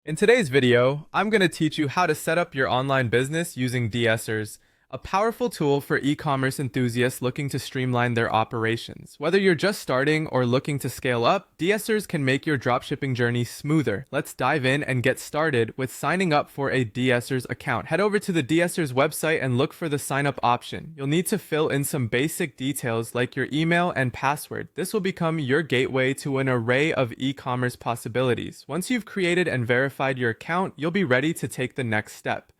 In today's video, I'm going to teach you how to set up your online business using DSers, a powerful tool for e-commerce enthusiasts looking to streamline their operations. Whether you're just starting or looking to scale up, DSers can make your dropshipping journey smoother. Let's dive in and get started with signing up for a DSers account. Head over to the DSers website and look for the sign up option. You'll need to fill in some basic details like your email and password. This will become your gateway to an array of e-commerce possibilities. Once you've created and verified your account, you'll be ready to take the next step.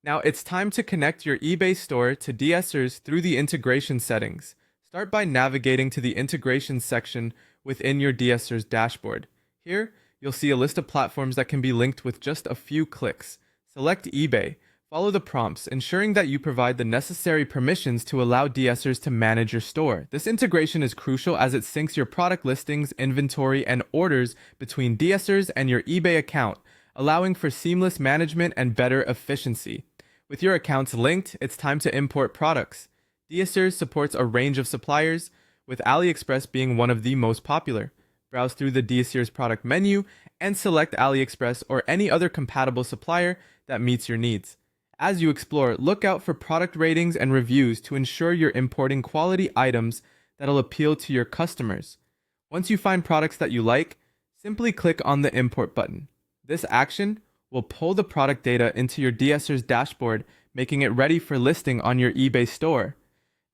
Now it's time to connect your eBay store to DSers through the integration settings. Start by navigating to the integration section within your DSers dashboard. Here, you'll see a list of platforms that can be linked with just a few clicks. Select eBay. Follow the prompts, ensuring that you provide the necessary permissions to allow DSers to manage your store. This integration is crucial as it syncs your product listings, inventory, and orders between DSers and your eBay account, allowing for seamless management and better efficiency. With your accounts linked, it's time to import products. DSers supports a range of suppliers, with AliExpress being one of the most popular. Browse through the DSers product menu and select AliExpress or any other compatible supplier that meets your needs. As you explore, look out for product ratings and reviews to ensure you're importing quality items that'll appeal to your customers. Once you find products that you like, simply click on the import button. This action will pull the product data into your DSers dashboard, making it ready for listing on your eBay store.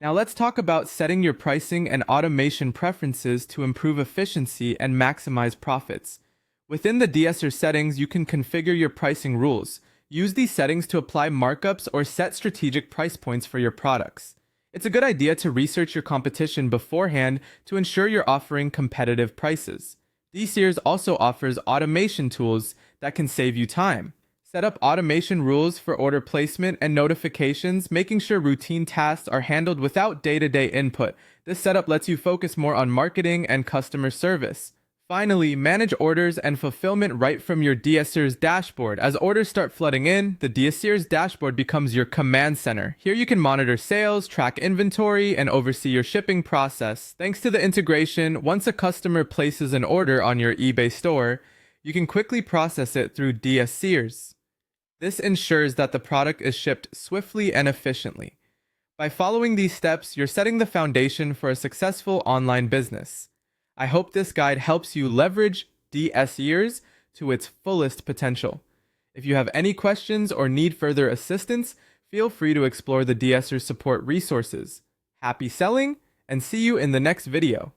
Now let's talk about setting your pricing and automation preferences to improve efficiency and maximize profits. Within the DSer settings, you can configure your pricing rules. Use these settings to apply markups or set strategic price points for your products. It's a good idea to research your competition beforehand to ensure you're offering competitive prices. DSers also offers automation tools that can save you time. Set up automation rules for order placement and notifications, making sure routine tasks are handled without day-to-day input. This setup lets you focus more on marketing and customer service. Finally, manage orders and fulfillment right from your DSers dashboard. As orders start flooding in, the DSers dashboard becomes your command center. Here you can monitor sales, track inventory, and oversee your shipping process. Thanks to the integration, once a customer places an order on your eBay store, you can quickly process it through DSers. This ensures that the product is shipped swiftly and efficiently. By following these steps, you're setting the foundation for a successful online business. I hope this guide helps you leverage DSers to its fullest potential. If you have any questions or need further assistance, feel free to explore the DSer support resources. Happy selling, and see you in the next video.